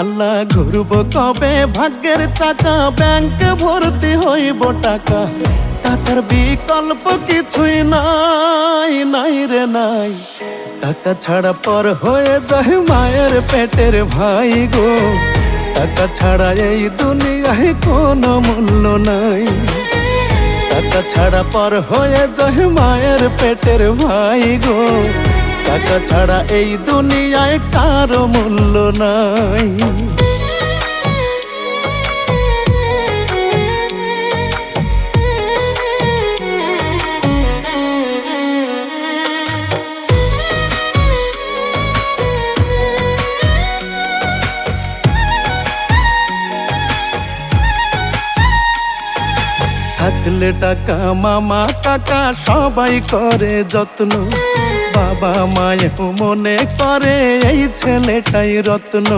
আল্লাহ ঘুরব কবে ভাগ্যের চাকা, ব্যাংকে ভর্তি হইব টাকা, টাকার বিকল্প কিছুই নাই, নাই রে নাই। টাকা ছাড়া পর হয়ে যায় মায়ের পেটের ভাই গো, টাকা ছাড়া এই দুনিয়ায় কোনো মূল্য নাই। টাকা ছাড়া পর হয়ে যায় মায়ের পেটের ভাই গো, টাকা ছাড়া এই দুনিয়ায় কারো মূল্য নাই। থাকলে টাকা মামা কাকা সবাই করে যত্ন, বাবা মায়েও মনে করে এই ছেলেটাই রত্ন।